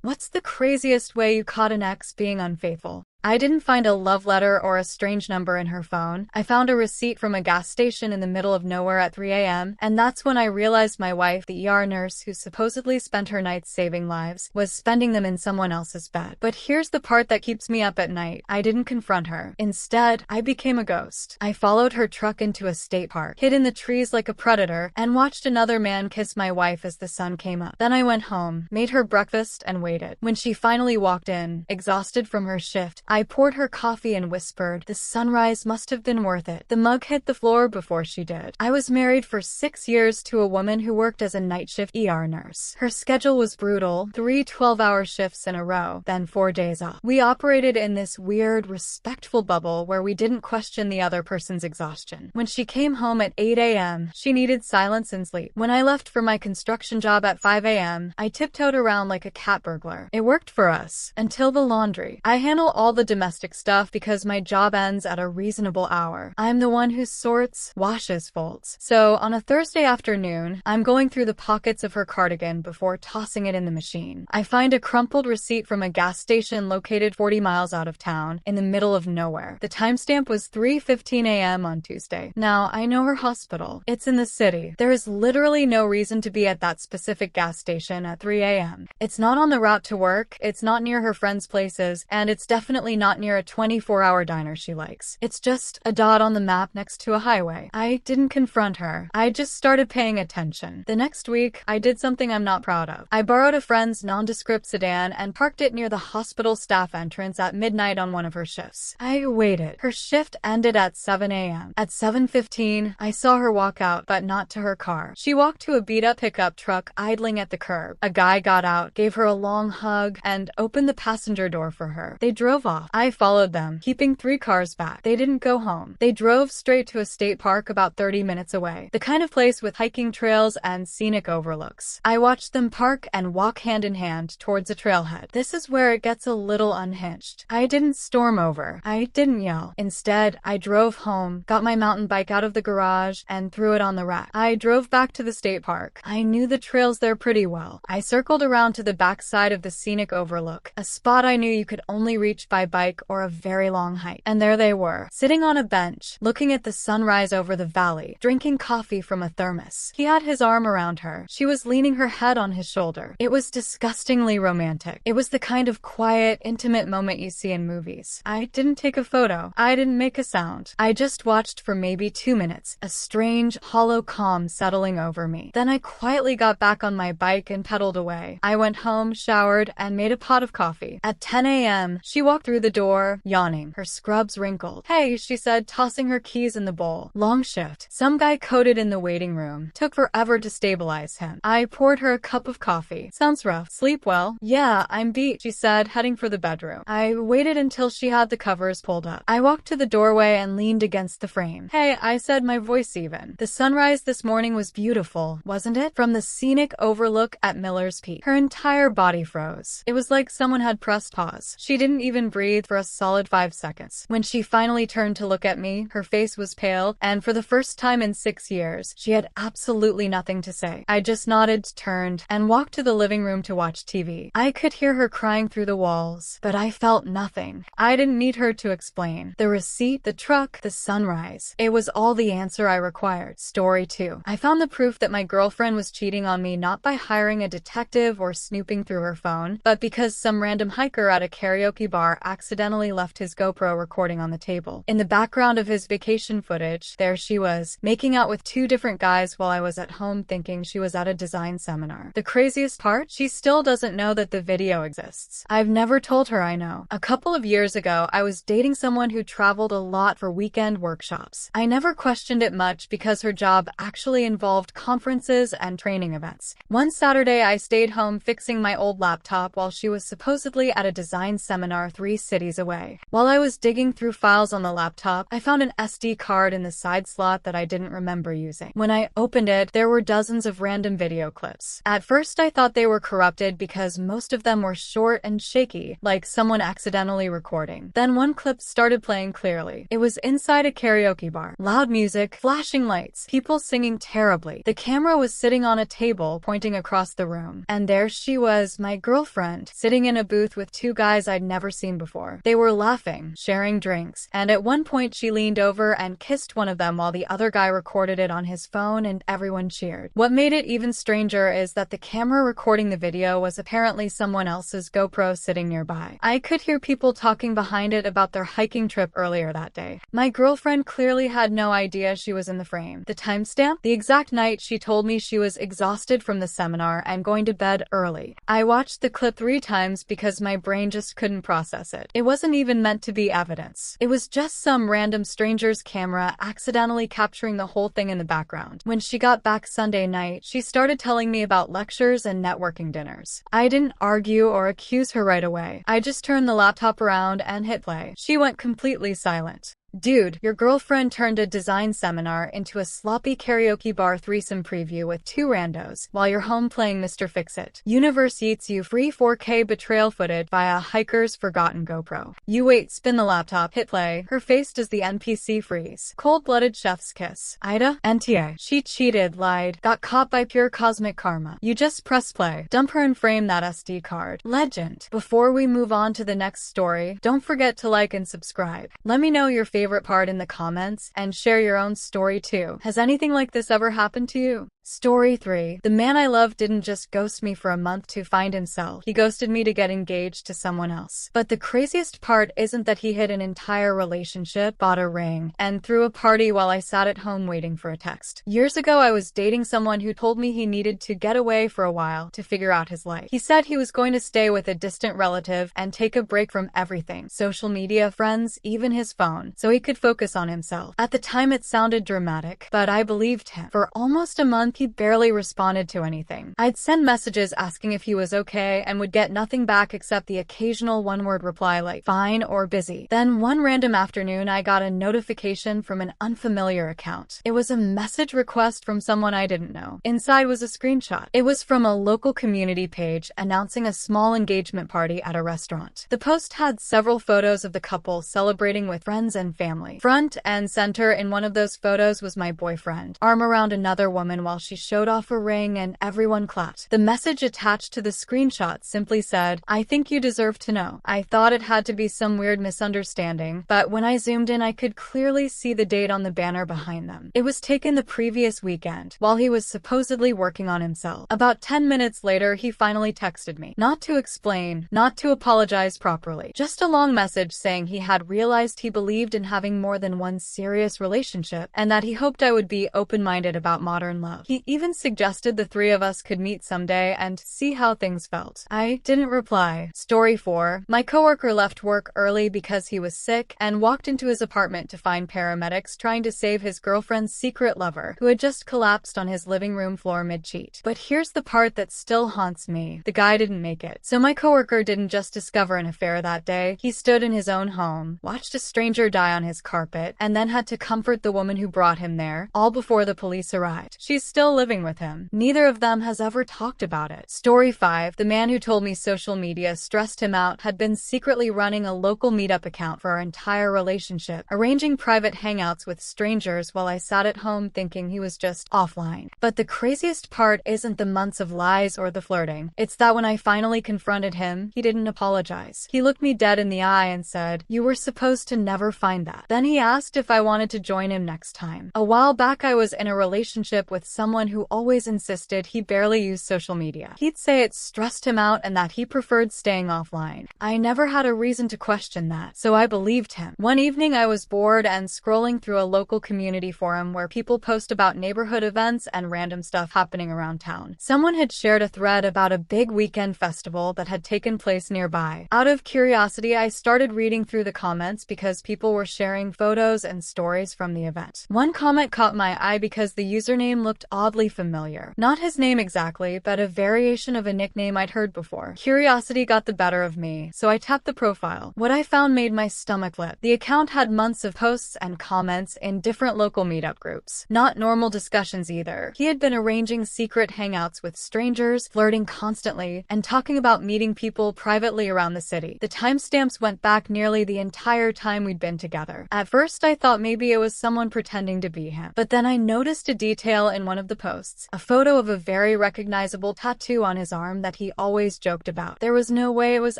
What's the craziest way you caught an ex being unfaithful? I didn't find a love letter or a strange number in her phone. I found a receipt from a gas station in the middle of nowhere at 3 a.m., and that's when I realized my wife, the ER nurse who supposedly spent her nights saving lives, was spending them in someone else's bed. But here's the part that keeps me up at night. I didn't confront her. Instead, I became a ghost. I followed her truck into a state park, hid in the trees like a predator, and watched another man kiss my wife as the sun came up. Then I went home, made her breakfast, and waited. When she finally walked in, exhausted from her shift, I poured her coffee and whispered, "The sunrise must have been worth it." The mug hit the floor before she did. I was married for 6 years to a woman who worked as a night shift ER nurse. Her schedule was brutal, 3 12-hour shifts in a row, then 4 days off. We operated in this weird, respectful bubble where we didn't question the other person's exhaustion. When she came home at 8 a.m., she needed silence and sleep. When I left for my construction job at 5 a.m., I tiptoed around like a cat burglar. It worked for us. Until the laundry. I handle all the domestic stuff because my job ends at a reasonable hour. I'm the one who sorts, washes, folds. So, on a Thursday afternoon, I'm going through the pockets of her cardigan before tossing it in the machine. I find a crumpled receipt from a gas station located 40 miles out of town, in the middle of nowhere. The timestamp was 3:15 a.m. on Tuesday. Now, I know her hospital. It's in the city. There is literally no reason to be at that specific gas station at 3 a.m. It's not on the route to work, it's not near her friends' places, and it's definitely not near a 24-hour diner she likes. It's just a dot on the map next to a highway. I didn't confront her. I just started paying attention. The next week, I did something I'm not proud of. I borrowed a friend's nondescript sedan and parked it near the hospital staff entrance at midnight on one of her shifts. I waited. Her shift ended at 7 a.m. At 7:15, I saw her walk out, but not to her car. She walked to a beat-up pickup truck idling at the curb. A guy got out, gave her a long hug, and opened the passenger door for her. They drove off. I followed them, keeping 3 cars back. They didn't go home. They drove straight to a state park about 30 minutes away. The kind of place with hiking trails and scenic overlooks. I watched them park and walk hand in hand towards a trailhead. This is where it gets a little unhinged. I didn't storm over. I didn't yell. Instead, I drove home, got my mountain bike out of the garage, and threw it on the rack. I drove back to the state park. I knew the trails there pretty well. I circled around to the backside of the scenic overlook, a spot I knew you could only reach by bike or a very long hike. And there they were, sitting on a bench, looking at the sunrise over the valley, drinking coffee from a thermos. He had his arm around her. She was leaning her head on his shoulder. It was disgustingly romantic. It was the kind of quiet, intimate moment you see in movies. I didn't take a photo. I didn't make a sound. I just watched for maybe 2 minutes, a strange, hollow calm settling over me. Then I quietly got back on my bike and pedaled away. I went home, showered, and made a pot of coffee. At 10 a.m., she walked through the door, yawning, her scrubs wrinkled. "Hey," she said, tossing her keys in the bowl. "Long shift." Some guy coded in the waiting room. Took forever to stabilize him. I poured her a cup of coffee. "Sounds rough. Sleep well?" "Yeah, I'm beat," she said, heading for the bedroom. I waited until she had the covers pulled up. I walked to the doorway and leaned against the frame. "Hey," I said, my voice even. "The sunrise this morning was beautiful, wasn't it? From the scenic overlook at Miller's Peak." Her entire body froze. It was like someone had pressed pause. She didn't even breathe for a solid 5 seconds. When she finally turned to look at me, her face was pale, and for the first time in 6 years, she had absolutely nothing to say. I just nodded, turned, and walked to the living room to watch TV. I could hear her crying through the walls, but I felt nothing. I didn't need her to explain. The receipt, the truck, the sunrise. It was all the answer I required. Story 2. I found the proof that my girlfriend was cheating on me not by hiring a detective or snooping through her phone, but because some random hiker at a karaoke bar accidentally left his GoPro recording on the table. In the background of his vacation footage, there she was, making out with 2 different guys while I was at home thinking she was at a design seminar. The craziest part? She still doesn't know that the video exists. I've never told her I know. A couple of years ago, I was dating someone who traveled a lot for weekend workshops. I never questioned it much because her job actually involved conferences and training events. One Saturday, I stayed home fixing my old laptop while she was supposedly at a design seminar 3 cities away. While I was digging through files on the laptop, I found an SD card in the side slot that I didn't remember using. When I opened it, there were dozens of random video clips. At first, I thought they were corrupted because most of them were short and shaky, like someone accidentally recording. Then one clip started playing clearly. It was inside a karaoke bar. Loud music, flashing lights, people singing terribly. The camera was sitting on a table, pointing across the room. And there she was, my girlfriend, sitting in a booth with two guys I'd never seen before. They were laughing, sharing drinks, and at one point she leaned over and kissed one of them while the other guy recorded it on his phone and everyone cheered. What made it even stranger is that the camera recording the video was apparently someone else's GoPro sitting nearby. I could hear people talking behind it about their hiking trip earlier that day. My girlfriend clearly had no idea she was in the frame. The timestamp? The exact night she told me she was exhausted from the seminar and going to bed early. I watched the clip 3 times because my brain just couldn't process it. It wasn't even meant to be evidence. It was just some random stranger's camera accidentally capturing the whole thing in the background. When she got back Sunday night, she started telling me about lectures and networking dinners. I didn't argue or accuse her right away. I just turned the laptop around and hit play. She went completely silent. Dude, your girlfriend turned a design seminar into a sloppy karaoke bar threesome preview with 2 randos while you're home playing Mr. Fix-It. Universe eats you free 4K betrayal footage via hiker's forgotten GoPro. You wait, spin the laptop, hit play. Her face does the NPC freeze. Cold-blooded chef's kiss. Aita? NTA. She cheated, lied, got caught by pure cosmic karma. You just press play. Dump her and frame that SD card. Legend. Before we move on to the next story, don't forget to like and subscribe. Let me know your favorite part in the comments and share your own story too. Has anything like this ever happened to you? Story 3. The man I love didn't just ghost me for a month to find himself. He ghosted me to get engaged to someone else. But the craziest part isn't that he hid an entire relationship, bought a ring, and threw a party while I sat at home waiting for a text. Years ago, I was dating someone who told me he needed to get away for a while to figure out his life. He said he was going to stay with a distant relative and take a break from everything, social media, friends, even his phone, so he could focus on himself. At the time, it sounded dramatic, but I believed him. For almost a month, he barely responded to anything. I'd send messages asking if he was okay and would get nothing back except the occasional one-word reply like fine or busy. Then one random afternoon, I got a notification from an unfamiliar account. It was a message request from someone I didn't know. Inside was a screenshot. It was from a local community page announcing a small engagement party at a restaurant. The post had several photos of the couple celebrating with friends and family. Front and center in one of those photos was my boyfriend, arm around another woman while she showed off a ring and everyone clapped. The message attached to the screenshot simply said, "I think you deserve to know." I thought it had to be some weird misunderstanding, but when I zoomed in, I could clearly see the date on the banner behind them. It was taken the previous weekend, while he was supposedly working on himself. About 10 minutes later, he finally texted me. Not to explain, not to apologize properly, just a long message saying he had realized he believed in having more than one serious relationship, and that he hoped I would be open-minded about modern love. He even suggested the 3 of us could meet someday and see how things felt. I didn't reply. Story 4. My coworker left work early because he was sick and walked into his apartment to find paramedics trying to save his girlfriend's secret lover, who had just collapsed on his living room floor mid-cheat. But here's the part that still haunts me. The guy didn't make it. So my coworker didn't just discover an affair that day. He stood in his own home, watched a stranger die on his carpet, and then had to comfort the woman who brought him there, all before the police arrived. She's still living with him. Neither of them has ever talked about it. Story 5. The man who told me social media stressed him out had been secretly running a local meetup account for our entire relationship, arranging private hangouts with strangers while I sat at home thinking he was just offline. But the craziest part isn't the months of lies or the flirting. It's that when I finally confronted him, he didn't apologize. He looked me dead in the eye and said, "You were supposed to never find that." Then he asked if I wanted to join him next time. A while back, I was in a relationship with someone who always insisted he barely used social media. He'd say it stressed him out and that he preferred staying offline. I never had a reason to question that, so I believed him. One evening, I was bored and scrolling through a local community forum where people post about neighborhood events and random stuff happening around town. Someone had shared a thread about a big weekend festival that had taken place nearby. Out of curiosity, I started reading through the comments because people were sharing photos and stories from the event. One comment caught my eye because the username looked oddly familiar. Not his name exactly, but a variation of a nickname I'd heard before. Curiosity got the better of me, so I tapped the profile. What I found made my stomach flip. The account had months of posts and comments in different local meetup groups. Not normal discussions either. He had been arranging secret hangouts with strangers, flirting constantly, and talking about meeting people privately around the city. The timestamps went back nearly the entire time we'd been together. At first, I thought maybe it was someone pretending to be him. But then I noticed a detail in one of the posts, a photo of a very recognizable tattoo on his arm that he always joked about. There was no way it was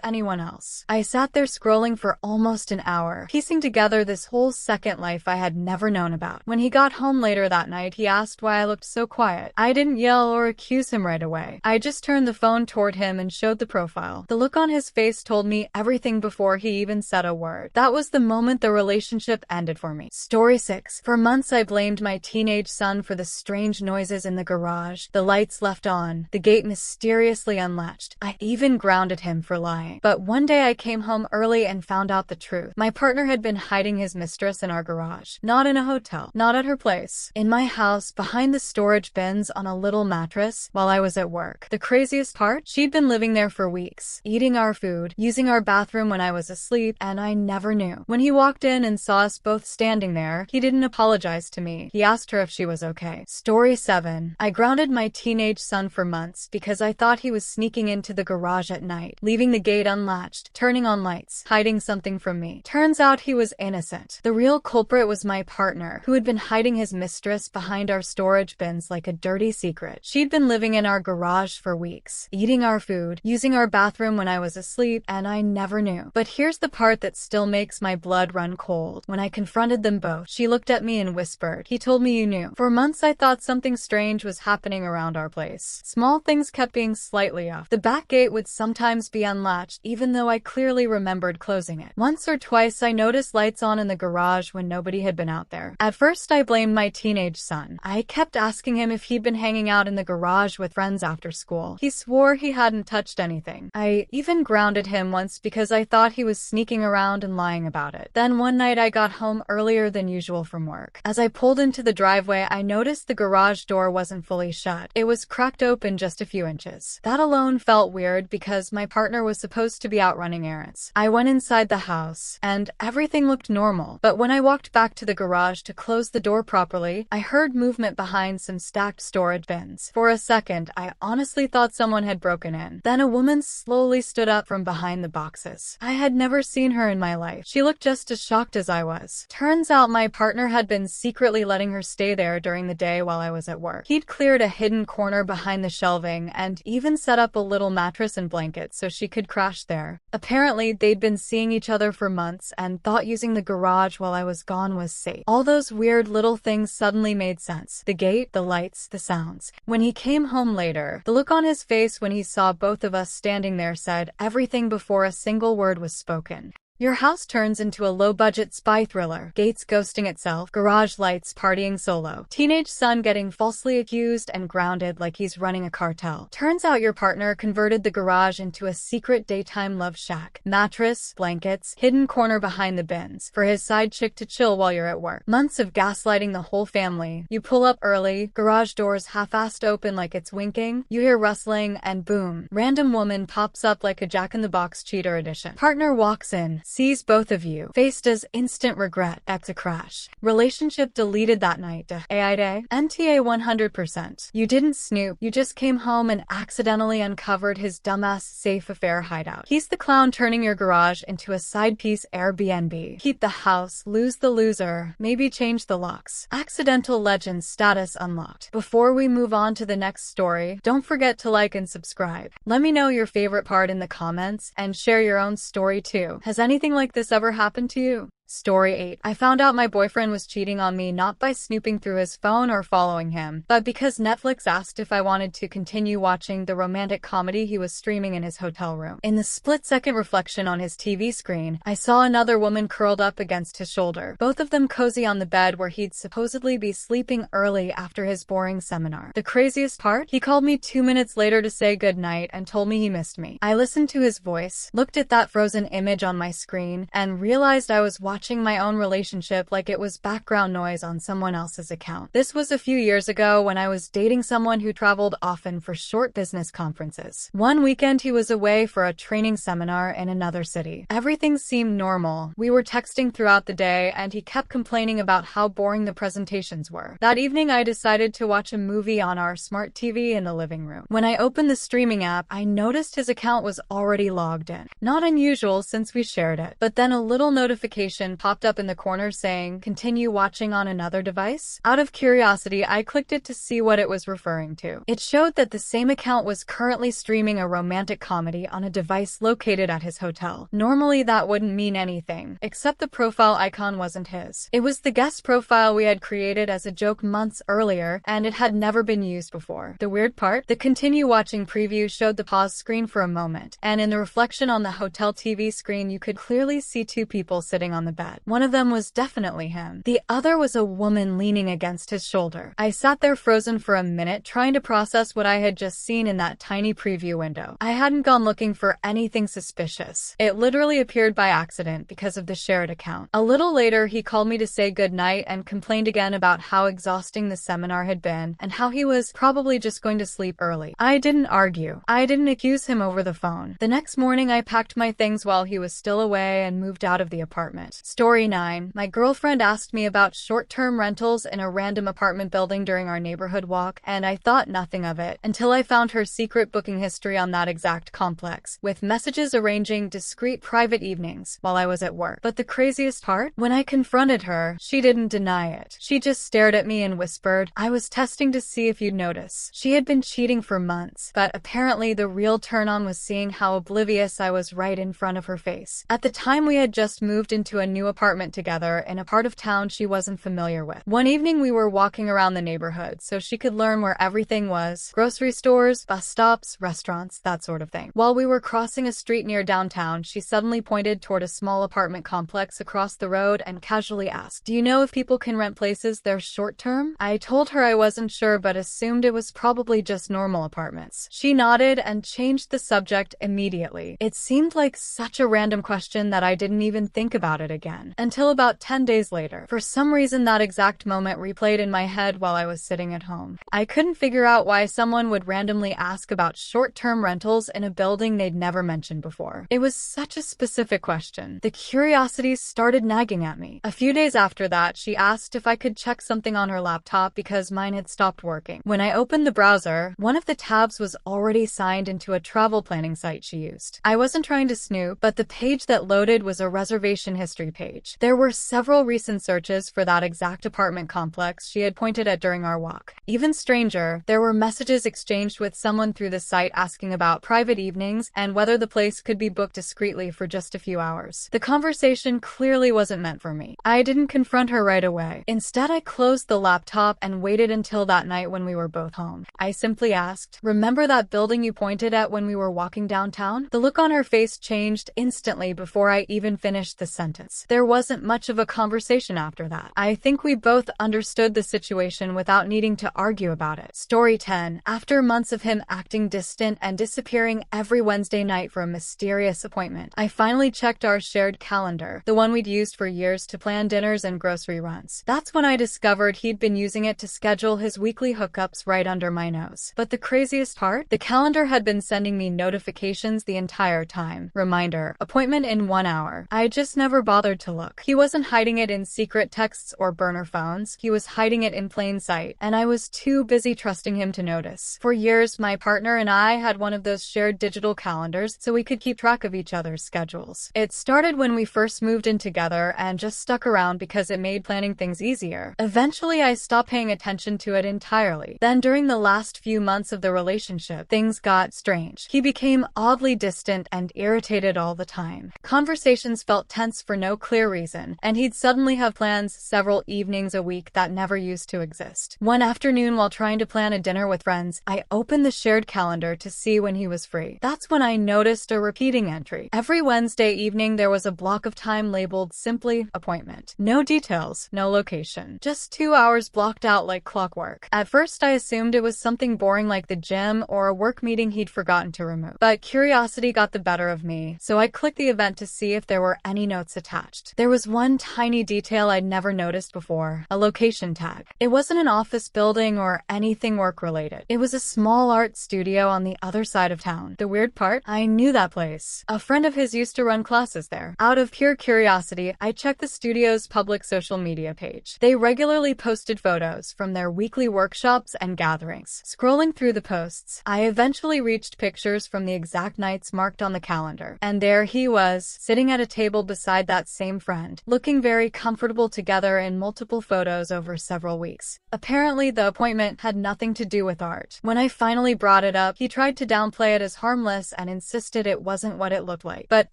anyone else. I sat there scrolling for almost an hour, piecing together this whole second life I had never known about. When he got home later that night, he asked why I looked so quiet. I didn't yell or accuse him right away. I just turned the phone toward him and showed the profile. The look on his face told me everything before he even said a word. That was the moment the relationship ended for me. Story 6. For months I blamed my teenage son for the strange noises in the garage, the lights left on, the gate mysteriously unlatched. I even grounded him for lying. But one day I came home early and found out the truth. My partner had been hiding his mistress in our garage. Not in a hotel. Not at her place. In my house, behind the storage bins on a little mattress while I was at work. The craziest part? She'd been living there for weeks, eating our food, using our bathroom when I was asleep, and I never knew. When he walked in and saw us both standing there, he didn't apologize to me. He asked her if she was okay. Story 7. I grounded my teenage son for months because I thought he was sneaking into the garage at night, leaving the gate unlatched, turning on lights, hiding something from me. Turns out he was innocent. The real culprit was my partner, who had been hiding his mistress behind our storage bins like a dirty secret. She'd been living in our garage for weeks, eating our food, using our bathroom when I was asleep, and I never knew. But here's the part that still makes my blood run cold. When I confronted them both, she looked at me and whispered, "He told me you knew." For months I thought something strange was happening around our place. Small things kept being slightly off. The back gate would sometimes be unlatched, even though I clearly remembered closing it. Once or twice I noticed lights on in the garage when nobody had been out there. At first I blamed my teenage son. I kept asking him if he'd been hanging out in the garage with friends after school. He swore he hadn't touched anything. I even grounded him once because I thought he was sneaking around and lying about it. Then one night I got home earlier than usual from work. As I pulled into the driveway, I noticed the garage door wasn't fully shut. It was cracked open just a few inches. That alone felt weird because my partner was supposed to be out running errands. I went inside the house and everything looked normal. But when I walked back to the garage to close the door properly, I heard movement behind some stacked storage bins. For a second, I honestly thought someone had broken in. Then a woman slowly stood up from behind the boxes. I had never seen her in my life. She looked just as shocked as I was. Turns out my partner had been secretly letting her stay there during the day while I was at work. He'd cleared a hidden corner behind the shelving and even set up a little mattress and blanket so she could crash there. Apparently, they'd been seeing each other for months and thought using the garage while I was gone was safe. All those weird little things suddenly made sense. The gate, the lights, the sounds. When he came home later, the look on his face when he saw both of us standing there said everything before a single word was spoken. Your house turns into a low-budget spy thriller. Gates ghosting itself, garage lights partying solo, teenage son getting falsely accused and grounded like he's running a cartel. Turns out your partner converted the garage into a secret daytime love shack. Mattress, blankets, hidden corner behind the bins, for his side chick to chill while you're at work. Months of gaslighting the whole family. You pull up early, garage doors half-assed open like it's winking, you hear rustling, and boom, random woman pops up like a Jack-in-the-Box cheater edition. Partner walks in, sees both of you, faced as instant regret, a crash. Relationship deleted that night. Aita, NTA 100%. You didn't snoop, you just came home and accidentally uncovered his dumbass safe affair hideout. He's the clown turning your garage into a side piece Airbnb. Keep the house, lose the loser, maybe change the locks. Accidental legend status unlocked. Before we move on to the next story, don't forget to like and subscribe. Let me know your favorite part in the comments and share your own story too. Has anything like this ever happened to you? Story 8. I found out my boyfriend was cheating on me not by snooping through his phone or following him, but because Netflix asked if I wanted to continue watching the romantic comedy he was streaming in his hotel room. In the split-second reflection on his TV screen, I saw another woman curled up against his shoulder, both of them cozy on the bed where he'd supposedly be sleeping early after his boring seminar. The craziest part? He called me 2 minutes later to say goodnight and told me he missed me. I listened to his voice, looked at that frozen image on my screen, and realized I was watching watching my own relationship like it was background noise on someone else's account. This was a few years ago when I was dating someone who traveled often for short business conferences. One weekend he was away for a training seminar in another city. Everything seemed normal. We were texting throughout the day and he kept complaining about how boring the presentations were. That evening I decided to watch a movie on our smart TV in the living room. When I opened the streaming app, I noticed his account was already logged in. Not unusual since we shared it, but then a little notification popped up in the corner saying, "Continue watching on another device?" Out of curiosity, I clicked it to see what it was referring to. It showed that the same account was currently streaming a romantic comedy on a device located at his hotel. Normally that wouldn't mean anything, except the profile icon wasn't his. It was the guest profile we had created as a joke months earlier, and it had never been used before. The weird part? The continue watching preview showed the pause screen for a moment, and in the reflection on the hotel TV screen you could clearly see two people sitting on the bed. One of them was definitely him. The other was a woman leaning against his shoulder. I sat there frozen for a minute, trying to process what I had just seen in that tiny preview window. I hadn't gone looking for anything suspicious. It literally appeared by accident because of the shared account. A little later, he called me to say goodnight and complained again about how exhausting the seminar had been and how he was probably just going to sleep early. I didn't argue. I didn't accuse him over the phone. The next morning, I packed my things while he was still away and moved out of the apartment. Story 9. My girlfriend asked me about short-term rentals in a random apartment building during our neighborhood walk, and I thought nothing of it until I found her secret booking history on that exact complex, with messages arranging discreet private evenings while I was at work. But the craziest part? When I confronted her, she didn't deny it. She just stared at me and whispered, "I was testing to see if you'd notice." She had been cheating for months, but apparently the real turn-on was seeing how oblivious I was right in front of her face. At the time, we had just moved into a new apartment together in a part of town she wasn't familiar with. One evening we were walking around the neighborhood so she could learn where everything was: grocery stores, bus stops, restaurants, that sort of thing. While we were crossing a street near downtown, she suddenly pointed toward a small apartment complex across the road and casually asked, "Do you know if people can rent places there short-term?" I told her I wasn't sure but assumed it was probably just normal apartments. She nodded and changed the subject immediately. It seemed like such a random question that I didn't even think about it again. Until about 10 days later. For some reason that exact moment replayed in my head while I was sitting at home. I couldn't figure out why someone would randomly ask about short-term rentals in a building they'd never mentioned before. It was such a specific question. The curiosity started nagging at me. A few days after that, she asked if I could check something on her laptop because mine had stopped working. When I opened the browser, one of the tabs was already signed into a travel planning site she used. I wasn't trying to snoop, but the page that loaded was a reservation history page. There were several recent searches for that exact apartment complex she had pointed at during our walk. Even stranger, there were messages exchanged with someone through the site asking about private evenings and whether the place could be booked discreetly for just a few hours. The conversation clearly wasn't meant for me. I didn't confront her right away. Instead, I closed the laptop and waited until that night when we were both home. I simply asked, "Remember that building you pointed at when we were walking downtown?" The look on her face changed instantly before I even finished the sentence. There wasn't much of a conversation after that. I think we both understood the situation without needing to argue about it. Story 10. After months of him acting distant and disappearing every Wednesday night for a mysterious appointment, I finally checked our shared calendar, the one we'd used for years to plan dinners and grocery runs. That's when I discovered he'd been using it to schedule his weekly hookups right under my nose. But the craziest part? The calendar had been sending me notifications the entire time. Reminder, appointment in 1 hour. I just never bothered to look. He wasn't hiding it in secret texts or burner phones. He was hiding it in plain sight, and I was too busy trusting him to notice. For years, my partner and I had one of those shared digital calendars so we could keep track of each other's schedules. It started when we first moved in together and just stuck around because it made planning things easier. Eventually, I stopped paying attention to it entirely. Then during the last few months of the relationship, things got strange. He became oddly distant and irritated all the time. Conversations felt tense for no clear reason, and he'd suddenly have plans several evenings a week that never used to exist. One afternoon, while trying to plan a dinner with friends, I opened the shared calendar to see when he was free. That's when I noticed a repeating entry. Every Wednesday evening, there was a block of time labeled simply appointment. No details, no location. Just 2 hours blocked out like clockwork. At first, I assumed it was something boring like the gym or a work meeting he'd forgotten to remove. But curiosity got the better of me, so I clicked the event to see if there were any notes attached. attached. There was one tiny detail I'd never noticed before: a location tag. It wasn't an office building or anything work-related. It was a small art studio on the other side of town. The weird part? I knew that place. A friend of his used to run classes there. Out of pure curiosity, I checked the studio's public social media page. They regularly posted photos from their weekly workshops and gatherings. Scrolling through the posts, I eventually reached pictures from the exact nights marked on the calendar. And there he was, sitting at a table beside that same friend, looking very comfortable together in multiple photos over several weeks. Apparently, the appointment had nothing to do with art. When I finally brought it up, he tried to downplay it as harmless and insisted it wasn't what it looked like. But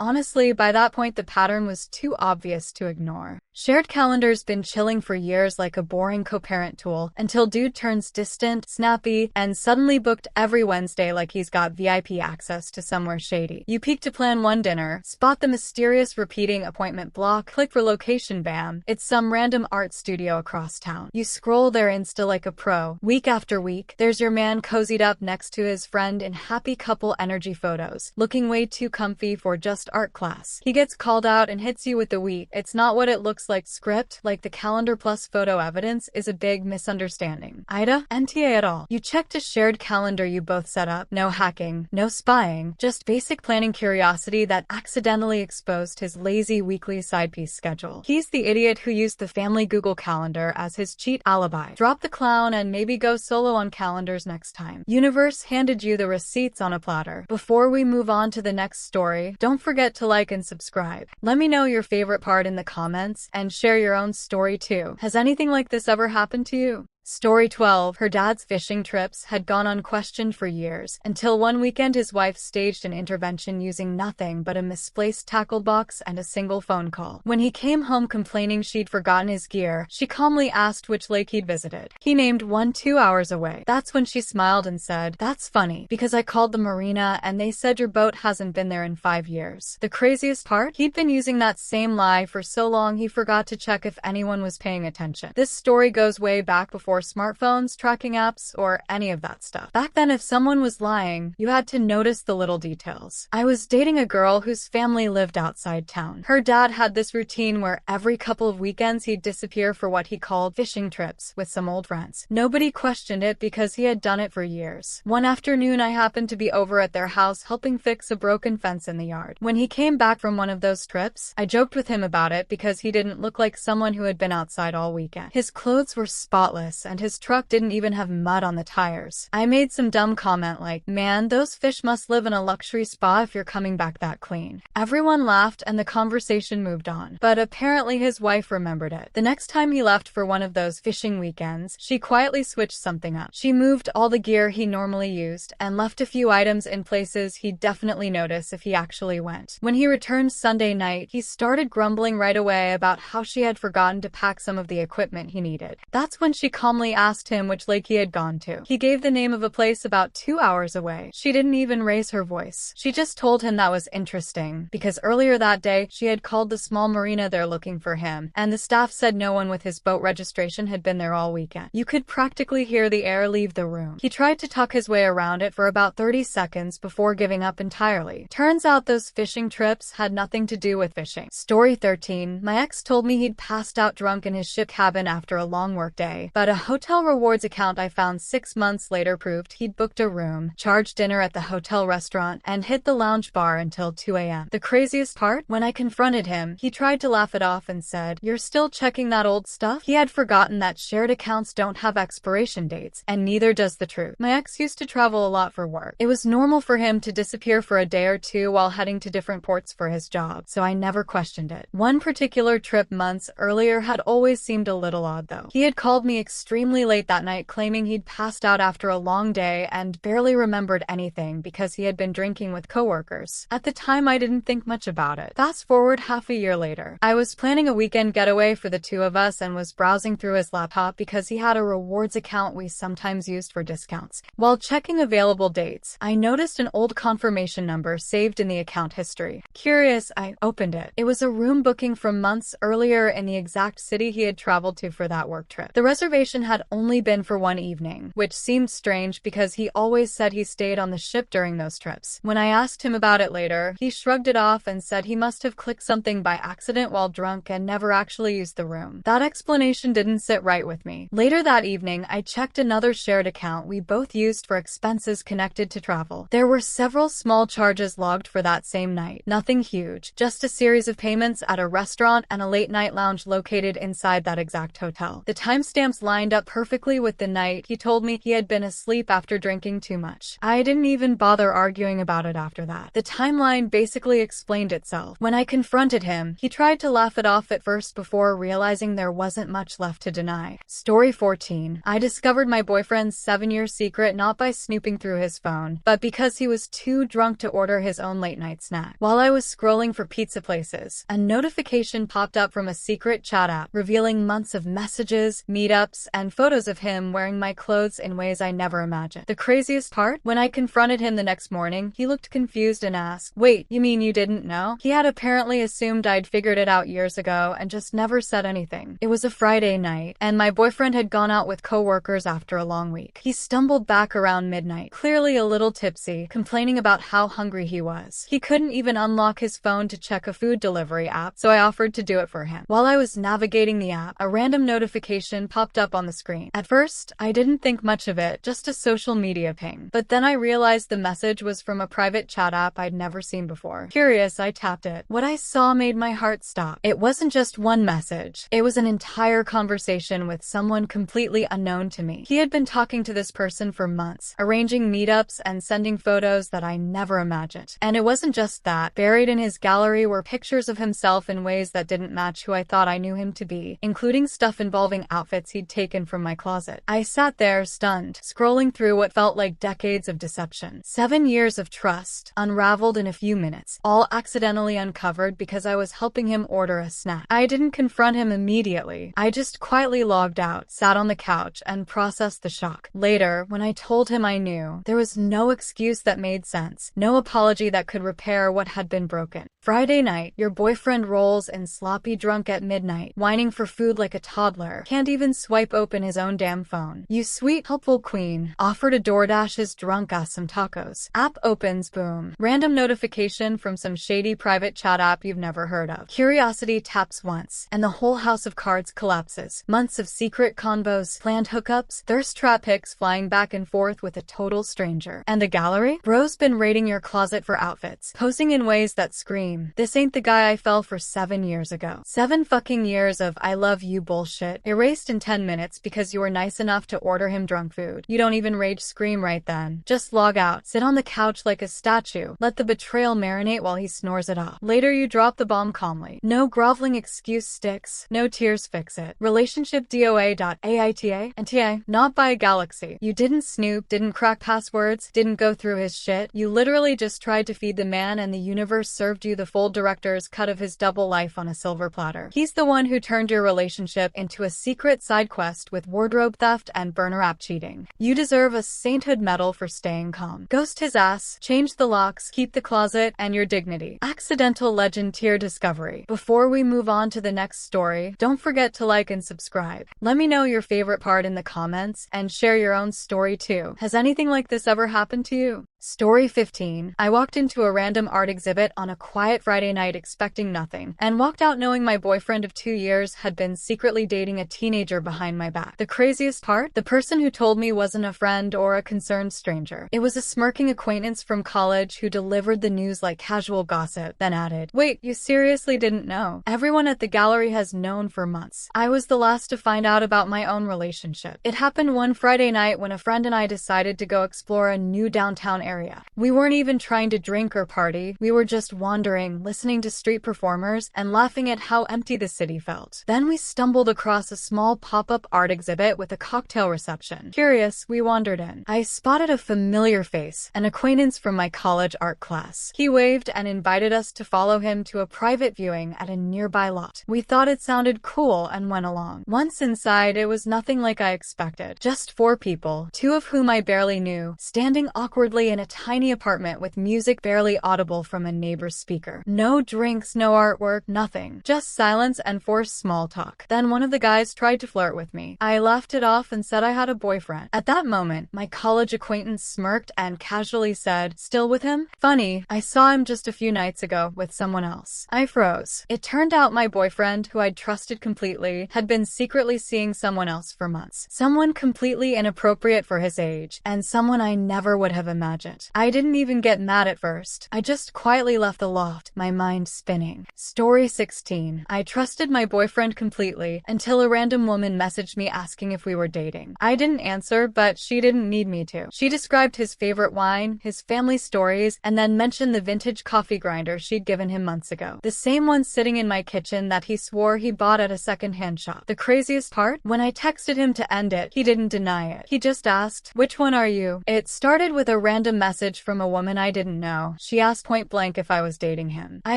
honestly, by that point, the pattern was too obvious to ignore. Shared calendars been chilling for years like a boring co-parent tool, until dude turns distant, snappy, and suddenly booked every Wednesday like he's got VIP access to somewhere shady. You peek to plan one dinner, spot the mysterious repeating appointment block, click for location, bam, it's some random art studio across town. You scroll their Insta like a pro. Week after week, there's your man cozied up next to his friend in happy couple energy photos, looking way too comfy for just art class. He gets called out and hits you with the week. It's not what it looks like script, like the calendar plus photo evidence, is a big misunderstanding. Aita? NTA at all. You checked a shared calendar you both set up. No hacking, no spying, just basic planning curiosity that accidentally exposed his lazy weekly side piece schedule. He's the idiot who used the family Google Calendar as his cheat alibi. Drop the clown and maybe go solo on calendars next time. Universe handed you the receipts on a platter. Before we move on to the next story, don't forget to like and subscribe. Let me know your favorite part in the comments, and share your own story too. Has anything like this ever happened to you? Story 12. Her dad's fishing trips had gone unquestioned for years, until one weekend his wife staged an intervention using nothing but a misplaced tackle box and a single phone call. When he came home complaining she'd forgotten his gear, she calmly asked which lake he'd visited. He named one 2 hours away. That's when she smiled and said, "That's funny, because I called the marina and they said your boat hasn't been there in 5 years." The craziest part? He'd been using that same lie for so long he forgot to check if anyone was paying attention. This story goes way back before smartphones, tracking apps, or any of that stuff. Back then, if someone was lying, you had to notice the little details. I was dating a girl whose family lived outside town. Her dad had this routine where every couple of weekends he'd disappear for what he called fishing trips with some old friends. Nobody questioned it because he had done it for years. One afternoon, I happened to be over at their house helping fix a broken fence in the yard. When he came back from one of those trips, I joked with him about it because he didn't look like someone who had been outside all weekend. His clothes were spotless, and his truck didn't even have mud on the tires. I made some dumb comment like, "Man, those fish must live in a luxury spa if you're coming back that clean." Everyone laughed and the conversation moved on, but apparently his wife remembered it. The next time he left for one of those fishing weekends, she quietly switched something up. She moved all the gear he normally used and left a few items in places he'd definitely notice if he actually went. When he returned Sunday night, he started grumbling right away about how she had forgotten to pack some of the equipment he needed. That's when she calmly asked him which lake he had gone to. He gave the name of a place about 2 hours away. She didn't even raise her voice. She just told him that was interesting, because earlier that day, she had called the small marina there looking for him, and the staff said no one with his boat registration had been there all weekend. You could practically hear the air leave the room. He tried to talk his way around it for about 30 seconds before giving up entirely. Turns out those fishing trips had nothing to do with fishing. Story 13. My ex told me he'd passed out drunk in his ship cabin after a long work day, but a hotel rewards account I found 6 months later proved he'd booked a room, charged dinner at the hotel restaurant, and hit the lounge bar until 2 a.m. The craziest part? When I confronted him, he tried to laugh it off and said, "You're still checking that old stuff?" He had forgotten that shared accounts don't have expiration dates, and neither does the truth. My ex used to travel a lot for work. It was normal for him to disappear for a day or two while heading to different ports for his job, so I never questioned it. One particular trip months earlier had always seemed a little odd though. He had called me extremely late that night claiming he'd passed out after a long day and barely remembered anything because he had been drinking with coworkers. At the time, I didn't think much about it. Fast forward half a year later. I was planning a weekend getaway for the two of us and was browsing through his laptop because he had a rewards account we sometimes used for discounts. While checking available dates, I noticed an old confirmation number saved in the account history. Curious, I opened it. It was a room booking from months earlier in the exact city he had traveled to for that work trip. The reservation vacation had only been for one evening, which seemed strange because he always said he stayed on the ship during those trips. When I asked him about it later, he shrugged it off and said he must have clicked something by accident while drunk and never actually used the room. That explanation didn't sit right with me. Later that evening, I checked another shared account we both used for expenses connected to travel. There were several small charges logged for that same night. Nothing huge, just a series of payments at a restaurant and a late-night lounge located inside that exact hotel. The timestamps lined up perfectly with the night he told me he had been asleep after drinking too much. I didn't even bother arguing about it after that. The timeline basically explained itself. When I confronted him, he tried to laugh it off at first before realizing there wasn't much left to deny. Story 14. I discovered my boyfriend's 7-year secret not by snooping through his phone, but because he was too drunk to order his own late-night snack. While I was scrolling for pizza places, a notification popped up from a secret chat app revealing months of messages, meetups, and photos of him wearing my clothes in ways I never imagined. The craziest part? When I confronted him the next morning, he looked confused and asked, "Wait, you mean you didn't know?" He had apparently assumed I'd figured it out years ago and just never said anything. It was a Friday night, and my boyfriend had gone out with coworkers after a long week. He stumbled back around midnight, clearly a little tipsy, complaining about how hungry he was. He couldn't even unlock his phone to check a food delivery app, so I offered to do it for him. While I was navigating the app, a random notification popped up on the screen. At first, I didn't think much of it, just a social media ping. But then I realized the message was from a private chat app I'd never seen before. Curious, I tapped it. What I saw made my heart stop. It wasn't just one message. It was an entire conversation with someone completely unknown to me. He had been talking to this person for months, arranging meetups and sending photos that I never imagined. And it wasn't just that. Buried in his gallery were pictures of himself in ways that didn't match who I thought I knew him to be, including stuff involving outfits he'd taken from my closet. I sat there, stunned, scrolling through what felt like decades of deception. 7 years of trust, unraveled in a few minutes, all accidentally uncovered because I was helping him order a snack. I didn't confront him immediately. I just quietly logged out, sat on the couch, and processed the shock. Later, when I told him I knew, there was no excuse that made sense, no apology that could repair what had been broken. Friday night, your boyfriend rolls in sloppy drunk at midnight, whining for food like a toddler, can't even swipe open his own damn phone. You sweet, helpful queen, offer to DoorDash his drunk ass some tacos. App opens, boom. Random notification from some shady private chat app you've never heard of. Curiosity taps once, and the whole house of cards collapses. Months of secret convos, planned hookups, thirst trap pics flying back and forth with a total stranger. And the gallery? Bro's been raiding your closet for outfits, posing in ways that scream, "This ain't the guy I fell for 7 years ago." 7 fucking years of "I love you" bullshit, erased in 10 minutes because you were nice enough to order him drunk food. You don't even rage scream right then. Just log out, sit on the couch like a statue, let the betrayal marinate while he snores it off. Later you drop the bomb calmly. No groveling excuse sticks, no tears fix it. Relationship DOA.aita and TA, not by a galaxy. You didn't snoop, didn't crack passwords, didn't go through his shit. You literally just tried to feed the man and the universe served you the full director's cut of his double life on a silver platter. He's the one who turned your relationship into a secret side quest with wardrobe theft and burner app cheating. You deserve a sainthood medal for staying calm. Ghost his ass, change the locks, keep the closet, and your dignity. Accidental legend tier discovery. Before we move on to the next story, don't forget to like and subscribe. Let me know your favorite part in the comments and share your own story too. Has anything like this ever happened to you? Story 15. I walked into a random art exhibit on a quiet Friday night expecting nothing, and walked out knowing my boyfriend of 2 years had been secretly dating a teenager behind my back. The craziest part? The person who told me wasn't a friend or a concerned stranger. It was a smirking acquaintance from college who delivered the news like casual gossip, then added, "Wait, you seriously didn't know? Everyone at the gallery has known for months." I was the last to find out about my own relationship. It happened one Friday night when a friend and I decided to go explore a new downtown area. We weren't even trying to drink or party, we were just wandering, listening to street performers, and laughing at how empty the city felt. Then we stumbled across a small pop-up art exhibit with a cocktail reception. Curious, we wandered in. I spotted a familiar face, an acquaintance from my college art class. He waved and invited us to follow him to a private viewing at a nearby lot. We thought it sounded cool and went along. Once inside, it was nothing like I expected. Just 4 people, 2 of whom I barely knew, standing awkwardly in in a tiny apartment with music barely audible from a neighbor's speaker. No drinks, no artwork, nothing. Just silence and forced small talk. Then one of the guys tried to flirt with me. I laughed it off and said I had a boyfriend. At that moment, my college acquaintance smirked and casually said, "Still with him?" Funny, I saw him just a few nights ago with someone else. I froze. It turned out my boyfriend, who I'd trusted completely, had been secretly seeing someone else for months. Someone completely inappropriate for his age, and someone I never would have imagined. I didn't even get mad at first. I just quietly left the loft, my mind spinning. Story 16. I trusted my boyfriend completely until a random woman messaged me asking if we were dating. I didn't answer, but she didn't need me to. She described his favorite wine, his family stories, and then mentioned the vintage coffee grinder she'd given him months ago. The same one sitting in my kitchen that he swore he bought at a secondhand shop. The craziest part? When I texted him to end it, he didn't deny it. He just asked, "Which one are you?" It started with a random message from a woman I didn't know. She asked point blank if I was dating him. I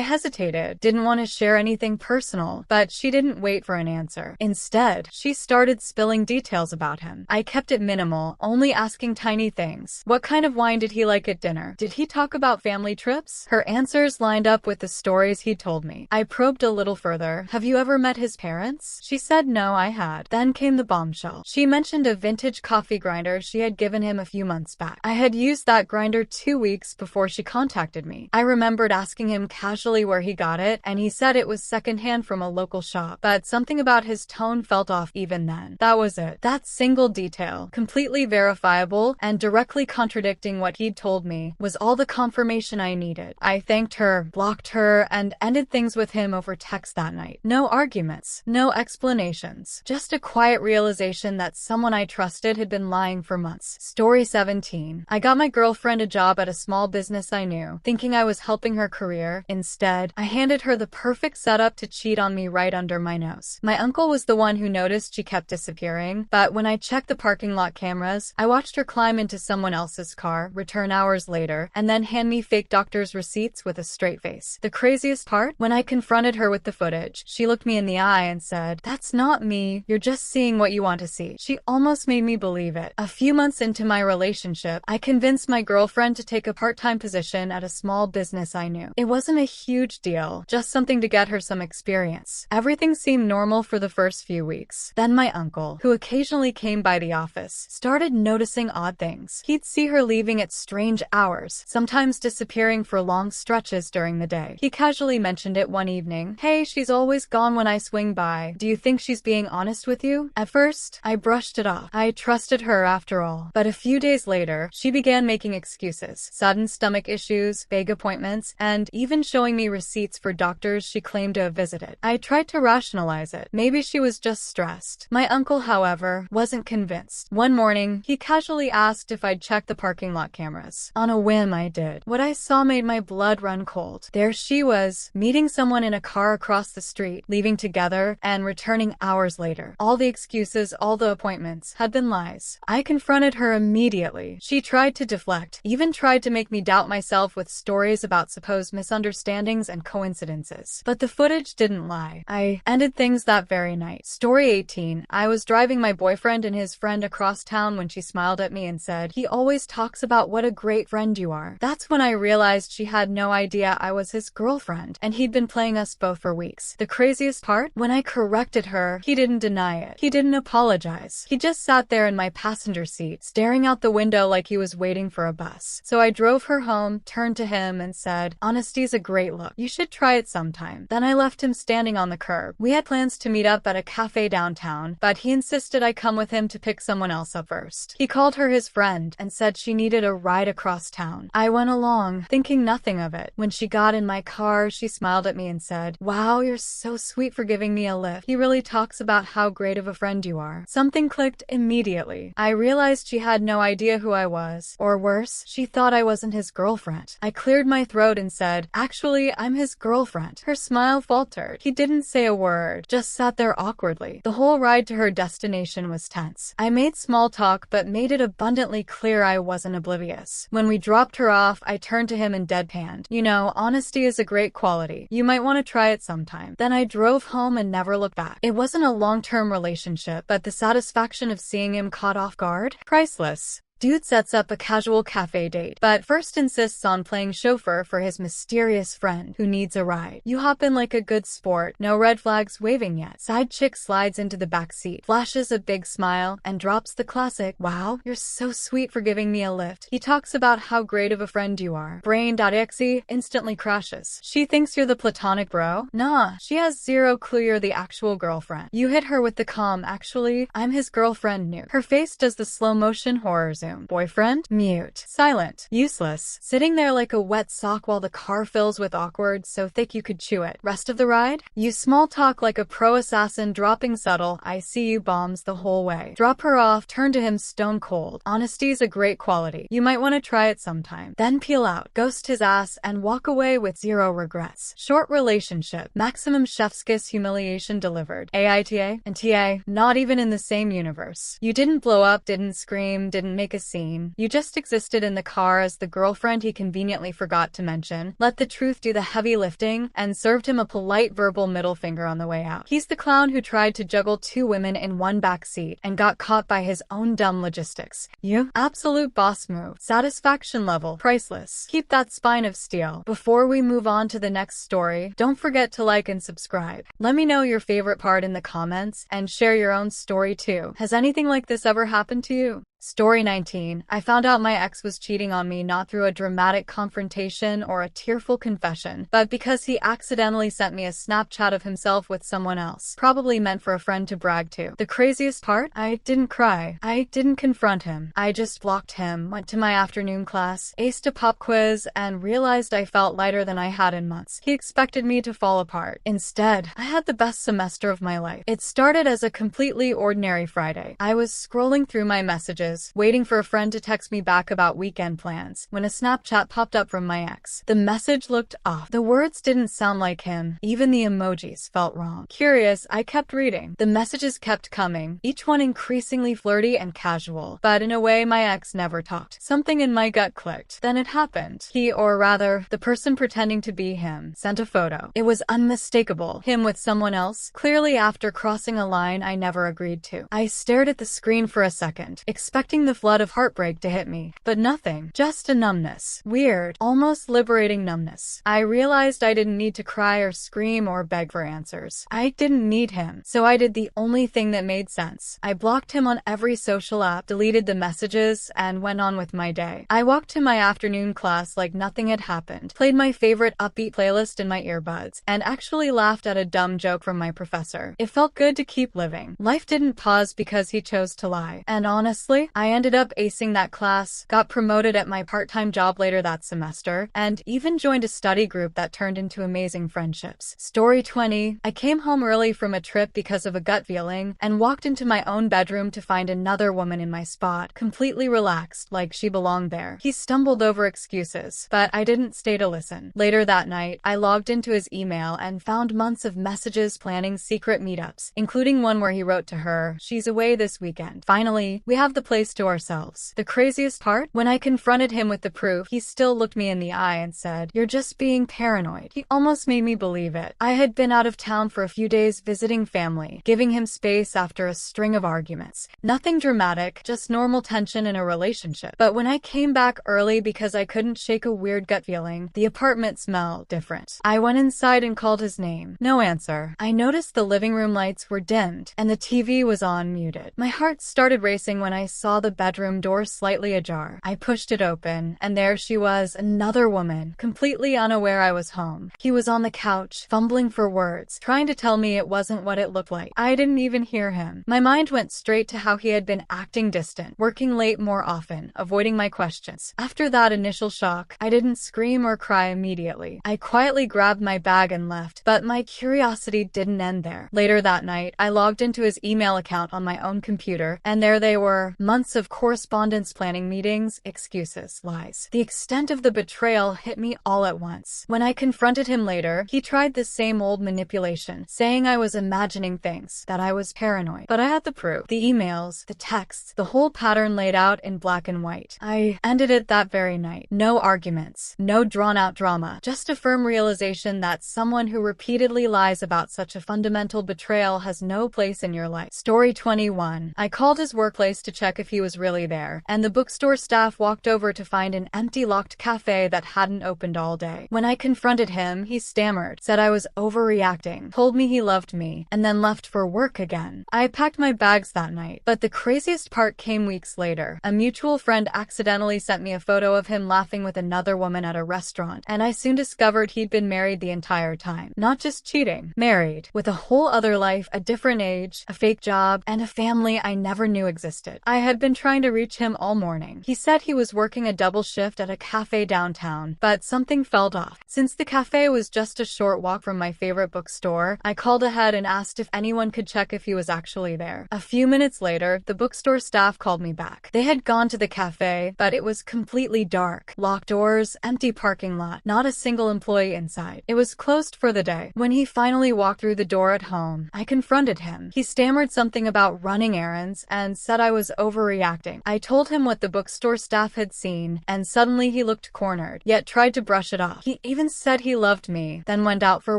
hesitated, didn't want to share anything personal, but she didn't wait for an answer. Instead, she started spilling details about him. I kept it minimal, only asking tiny things. What kind of wine did he like at dinner? Did he talk about family trips? Her answers lined up with the stories he'd told me. I probed a little further. "Have you ever met his parents?" She said no, I had. Then came the bombshell. She mentioned a vintage coffee grinder she had given him a few months back. I had used that grinder 2 weeks before she contacted me. I remembered asking him casually where he got it, and he said it was secondhand from a local shop, but something about his tone felt off even then. That was it. That single detail, completely verifiable and directly contradicting what he'd told me, was all the confirmation I needed. I thanked her, blocked her, and ended things with him over text that night. No arguments, no explanations, just a quiet realization that someone I trusted had been lying for months. Story 17. I got my girlfriend a job at a small business I knew, thinking I was helping her career. Instead, I handed her the perfect setup to cheat on me right under my nose. My uncle was the one who noticed she kept disappearing, but when I checked the parking lot cameras, I watched her climb into someone else's car, return hours later, and then hand me fake doctor's receipts with a straight face. The craziest part? When I confronted her with the footage, she looked me in the eye and said, "That's not me. You're just seeing what you want to see." She almost made me believe it. A few months into my relationship, I convinced my girlfriend to take a part-time position at a small business I knew. It wasn't a huge deal, just something to get her some experience. Everything seemed normal for the first few weeks. Then my uncle, who occasionally came by the office, started noticing odd things. He'd see her leaving at strange hours, sometimes disappearing for long stretches during the day. He casually mentioned it one evening. "Hey, she's always gone when I swing by. Do you think she's being honest with you?" At first, I brushed it off. I trusted her after all. But a few days later, she began making excuses. Sudden stomach issues, vague appointments, and even showing me receipts for doctors she claimed to have visited. I tried to rationalize it. Maybe she was just stressed. My uncle, however, wasn't convinced. One morning, he casually asked if I'd checked the parking lot cameras. On a whim, I did. What I saw made my blood run cold. There she was, meeting someone in a car across the street, leaving together, and returning hours later. All the excuses, all the appointments, had been lies. I confronted her immediately. She tried to deflect, even tried to make me doubt myself with stories about supposed misunderstandings and coincidences. But the footage didn't lie. I ended things that very night. Story 18. I was driving my boyfriend and his friend across town when she smiled at me and said, "He always talks about what a great friend you are." That's when I realized she had no idea I was his girlfriend, and he'd been playing us both for weeks. The craziest part? When I corrected her, he didn't deny it. He didn't apologize. He just sat there in my passenger seat, staring out the window like he was waiting for a bus. So I drove her home, turned to him, and said, "Honesty's a great look. You should try it sometime." Then I left him standing on the curb. We had plans to meet up at a cafe downtown, but he insisted I come with him to pick someone else up first. He called her his friend and said she needed a ride across town. I went along, thinking nothing of it. When she got in my car, she smiled at me and said, "Wow, you're so sweet for giving me a lift. He really talks about how great of a friend you are." Something clicked immediately. I realized she had no idea who I was. Or worse, she thought I wasn't his girlfriend. I cleared my throat and said, "Actually, I'm his girlfriend." Her smile faltered. He didn't say a word, just sat there awkwardly. The whole ride to her destination was tense. I made small talk, but made it abundantly clear I wasn't oblivious. When we dropped her off, I turned to him and deadpanned, "You know, honesty is a great quality. You might want to try it sometime." Then I drove home and never looked back. It wasn't a long-term relationship, but the satisfaction of seeing him caught off guard? Priceless. Dude sets up a casual cafe date, but first insists on playing chauffeur for his mysterious friend who needs a ride. You hop in like a good sport, no red flags waving yet. Side chick slides into the back seat, flashes a big smile, and drops the classic, "Wow, you're so sweet for giving me a lift." He talks about how great of a friend you are. Brain.exe instantly crashes. She thinks you're the platonic bro? Nah, she has zero clue you're the actual girlfriend. You hit her with the calm, "Actually, I'm his girlfriend new." Her face does the slow motion horror zoom. Boyfriend? Mute. Silent. Useless. Sitting there like a wet sock while the car fills with awkward, so thick you could chew it. Rest of the ride? You small talk like a pro assassin, dropping subtle "I see you" bombs the whole way. Drop her off, turn to him stone cold. Honesty's a great quality. You might want to try it sometime. Then peel out, ghost his ass, and walk away with zero regrets. Short relationship. Maximum chef's kiss humiliation delivered. AITA and TA, not even in the same universe. You didn't blow up, didn't scream, didn't make a scene. You just existed in the car as the girlfriend he conveniently forgot to mention, let the truth do the heavy lifting, and served him a polite verbal middle finger on the way out. He's the clown who tried to juggle two women in one back seat and got caught by his own dumb logistics. You? Absolute boss move. Satisfaction level. Priceless. Keep that spine of steel. Before we move on to the next story, don't forget to like and subscribe. Let me know your favorite part in the comments and share your own story too. Has anything like this ever happened to you? Story 19. I found out my ex was cheating on me not through a dramatic confrontation or a tearful confession, but because he accidentally sent me a Snapchat of himself with someone else, probably meant for a friend to brag to. The craziest part? I didn't cry. I didn't confront him. I just blocked him, went to my afternoon class, aced a pop quiz, and realized I felt lighter than I had in months. He expected me to fall apart. Instead, I had the best semester of my life. It started as a completely ordinary Friday. I was scrolling through my messages, waiting for a friend to text me back about weekend plans, when a Snapchat popped up from my ex. The message looked off. The words didn't sound like him. Even the emojis felt wrong. Curious, I kept reading. The messages kept coming, each one increasingly flirty and casual. But in a way my ex never talked. Something in my gut clicked. Then it happened. He, or rather, the person pretending to be him, sent a photo. It was unmistakable. Him with someone else, clearly after crossing a line I never agreed to. I stared at the screen for a second, expecting the flood of heartbreak to hit me, but nothing. Just a numbness. Weird, almost liberating numbness. I realized I didn't need to cry or scream or beg for answers. I didn't need him, so I did the only thing that made sense. I blocked him on every social app, deleted the messages, and went on with my day. I walked to my afternoon class like nothing had happened, played my favorite upbeat playlist in my earbuds, and actually laughed at a dumb joke from my professor. It felt good to keep living. Life didn't pause because he chose to lie. And honestly, I ended up acing that class, got promoted at my part-time job later that semester, and even joined a study group that turned into amazing friendships. Story 20. I came home early from a trip because of a gut feeling, and walked into my own bedroom to find another woman in my spot, completely relaxed, like she belonged there. He stumbled over excuses, but I didn't stay to listen. Later that night, I logged into his email and found months of messages planning secret meetups, including one where he wrote to her, "She's away this weekend. Finally, we have the place to ourselves." The craziest part? When I confronted him with the proof, he still looked me in the eye and said, "You're just being paranoid." He almost made me believe it. I had been out of town for a few days visiting family, giving him space after a string of arguments. Nothing dramatic, just normal tension in a relationship. But when I came back early because I couldn't shake a weird gut feeling, the apartment smelled different. I went inside and called his name. No answer. I noticed the living room lights were dimmed, and the TV was on muted. My heart started racing when I saw the bedroom door slightly ajar. I pushed it open, and there she was, another woman, completely unaware I was home. He was on the couch, fumbling for words, trying to tell me it wasn't what it looked like. I didn't even hear him. My mind went straight to how he had been acting distant, working late more often, avoiding my questions. After that initial shock, I didn't scream or cry immediately. I quietly grabbed my bag and left, but my curiosity didn't end there. Later that night, I logged into his email account on my own computer, and there they were, months of correspondence, planning meetings, excuses, lies. The extent of the betrayal hit me all at once. When I confronted him later, he tried the same old manipulation, saying I was imagining things, that I was paranoid. But I had the proof. The emails, the texts, the whole pattern laid out in black and white. I ended it that very night. No arguments, no drawn-out drama, just a firm realization that someone who repeatedly lies about such a fundamental betrayal has no place in your life. Story 21. I called his workplace to check if if he was really there, and the bookstore staff walked over to find an empty locked cafe that hadn't opened all day. When I confronted him, he stammered, said I was overreacting, told me he loved me, and then left for work again. I packed my bags that night, but the craziest part came weeks later. A mutual friend accidentally sent me a photo of him laughing with another woman at a restaurant, and I soon discovered he'd been married the entire time. Not just cheating, married, with a whole other life, a different age, a fake job, and a family I never knew existed. I had been trying to reach him all morning. He said he was working a double shift at a cafe downtown, but something felt off. Since the cafe was just a short walk from my favorite bookstore, I called ahead and asked if anyone could check if he was actually there. A few minutes later, the bookstore staff called me back. They had gone to the cafe, but it was completely dark. Locked doors, empty parking lot, not a single employee inside. It was closed for the day. When he finally walked through the door at home, I confronted him. He stammered something about running errands and said I was overreacting. I told him what the bookstore staff had seen, and suddenly he looked cornered, yet tried to brush it off. He even said he loved me, then went out for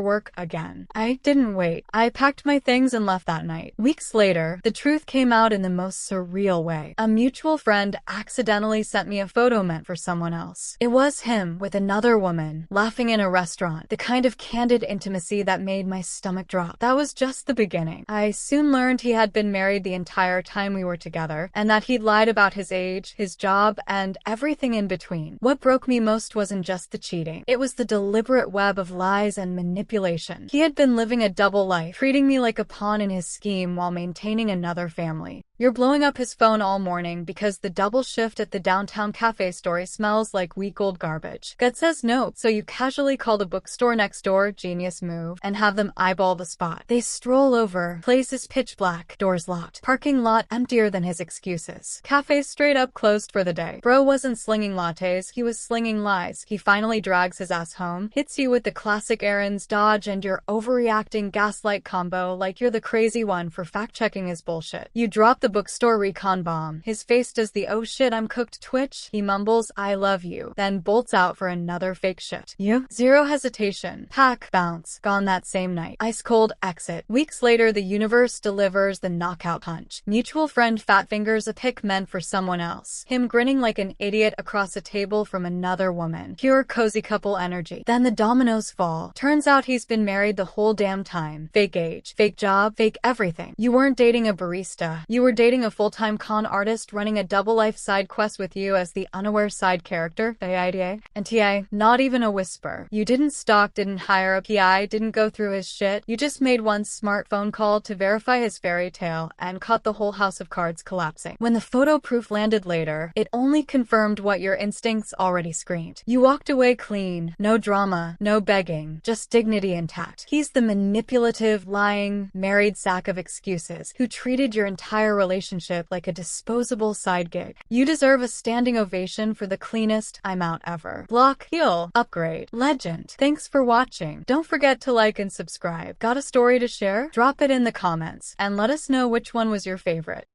work again. I didn't wait. I packed my things and left that night. Weeks later, the truth came out in the most surreal way. A mutual friend accidentally sent me a photo meant for someone else. It was him with another woman, laughing in a restaurant, the kind of candid intimacy that made my stomach drop. That was just the beginning. I soon learned he had been married the entire time we were together, and that he'd lied about his age, his job, and everything in between. What broke me most wasn't just the cheating. It was the deliberate web of lies and manipulation. He had been living a double life, treating me like a pawn in his scheme while maintaining another family. You're blowing up his phone all morning because the double shift at the downtown cafe story smells like week-old garbage. Gut says no, so you casually call the bookstore next door, genius move, and have them eyeball the spot. They stroll over, place is pitch black, doors locked, parking lot emptier than his excuses. Cafe straight up closed for the day. Bro wasn't slinging lattes, he was slinging lies. He finally drags his ass home, hits you with the classic errands, dodge, and your overreacting gaslight combo like you're the crazy one for fact-checking his bullshit. You drop the bookstore recon bomb. His face does the oh shit I'm cooked twitch. He mumbles I love you, then bolts out for another fake shift. You? Zero hesitation. Pack, bounce, gone that same night. Ice cold exit. Weeks later, the universe delivers the knockout punch. Mutual friend fat fingers a pic meant for someone else. Him grinning like an idiot across a table from another woman. Pure cozy couple energy. Then the dominoes fall. Turns out he's been married the whole damn time. Fake age, fake job, fake everything. You weren't dating a barista. You were dating a full-time con artist running a double-life side quest with you as the unaware side character, aita, and ti, not even a whisper. You didn't stalk, didn't hire a PI, didn't go through his shit. You just made one smart phone call to verify his fairy tale and caught the whole house of cards collapsing. When the photo proof landed later, it only confirmed what your instincts already screamed. You walked away clean, no drama, no begging, just dignity intact. He's the manipulative, lying, married sack of excuses who treated your entire relationship like a disposable side gig. You deserve a standing ovation for the cleanest I'm out ever. Block, heal, upgrade, legend. Thanks for watching. Don't forget to like and subscribe. Got a story to share? Drop it in the comments and let us know which one was your favorite.